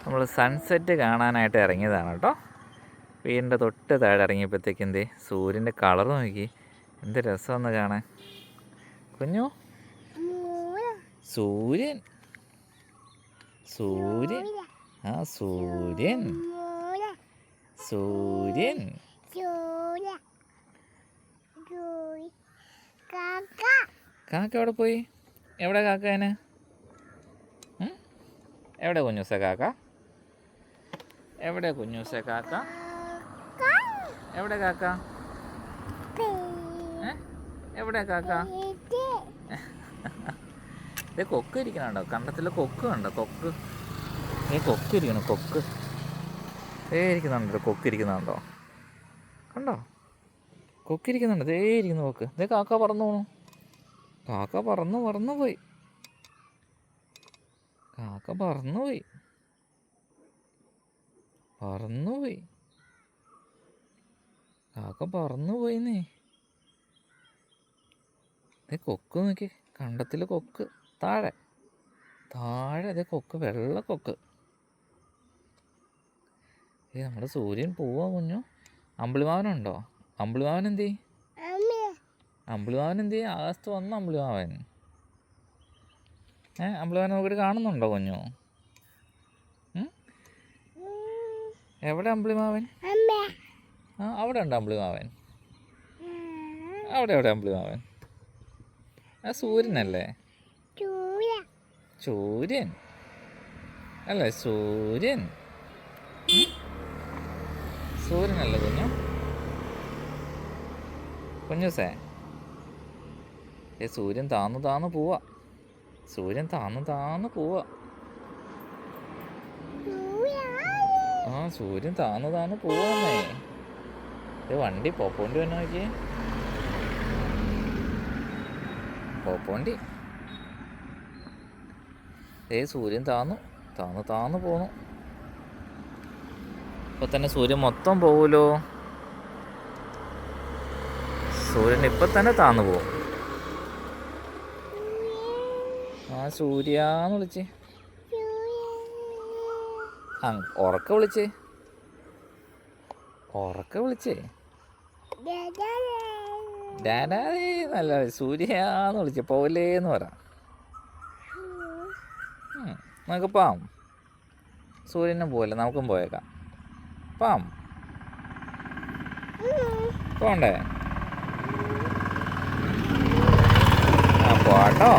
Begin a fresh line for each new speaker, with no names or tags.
നമ്മൾ സൺസെറ്റ് കാണാനായിട്ട് ഇറങ്ങിയതാണ് കേട്ടോ. വീടിൻ്റെ തൊട്ട് താഴെ ഇറങ്ങിയപ്പോഴത്തേക്ക് എന്തേ സൂര്യൻ്റെ കളർ നോക്കി, എന്ത് രസമെന്ന് കാണാൻ. കുഞ്ഞു സൂര്യൻ സൂര്യൻ ആ സൂര്യൻ സൂര്യൻ. കാക്ക എവിടെ പോയി? എവിടെ കാക്കേനെ? എവിടെ കുഞ്ഞൂസ കാക്ക? എവിടെ കുഞ്ഞൂസ കാക്ക? എവിടെ കാക്ക? എവിടെ കാക്ക? ഇത് കൊക്ക് ഇരിക്കണുണ്ടോ? കണ്ടത്തിൽ കൊക്ക് കണ്ടോ? കൊക്ക് കൊക്ക് ഇരിക്കണം. കൊക്ക് ഇരിക്കുന്നുണ്ടോ? കൊക്ക് ഇരിക്കുന്നുണ്ടോ? കണ്ടോ? കൊക്കിരിക്കുന്നുണ്ട്. ദേ ഇരിക്കുന്നു കൊക്ക്. ദേ കാക്ക പറന്നു പോണു. കാക്ക പറന്നുപോയി. കാക്ക പറന്നുപോയി. കാക്ക പറന്നുപോയിന്നേ. ദേ കൊക്ക് നോക്കി, കണ്ടത്തിൽ കൊക്ക്. താഴെ അതേ കൊക്ക്, വെള്ള കൊക്ക്. നമ്മുടെ സൂര്യൻ പോവാ കുഞ്ഞു. അമ്പിളിമാവനുണ്ടോ? അമ്പിളിമാവൻ എന്തേ? ആകാശത്ത് വന്നു അമ്പിളിമാവൻ. അമ്പിളിമാവൻ നോക്കിയിട്ട് കാണുന്നുണ്ടോ കുഞ്ഞു? എവിടെ അമ്പിളിമാവൻ? അവിടെ ഉണ്ടോ അമ്പിളിമാവൻ? എവിടെ അമ്പിളിമാവൻ? സൂര്യനല്ലേ? സൂര്യൻ അല്ലേ? സൂര്യനല്ലേ കുഞ്ഞൂസേ? സൂര്യൻ താന്നു പോവാ. സൂര്യൻ താന്നു പോവാന്നേ. വണ്ടി പോപ്പോണ്ടി വന്നെ നോക്കിയേ. പോപ്പോണ്ടി. സൂര്യൻ താന്നു പോന്നു. ഇപ്പൊ തന്നെ സൂര്യൻ മൊത്തം പോവൂലോ. സൂര്യൻ ഇപ്പൊ തന്നെ താന്നു പോവും. സൂര്യാന്ന് വിളിച്ചേ. ഉറക്കെ വിളിച്ചേ. ഡാഡാ നല്ല സൂര്യാന്ന് വിളിച്ചേ. പോവില്ലേന്ന് പറ. നമുക്ക് പാം. സൂര്യനും പോവല്ലേ, നമുക്കും പോയേക്കാം. പാം. പോണ്ടേ? പോട്ടോ.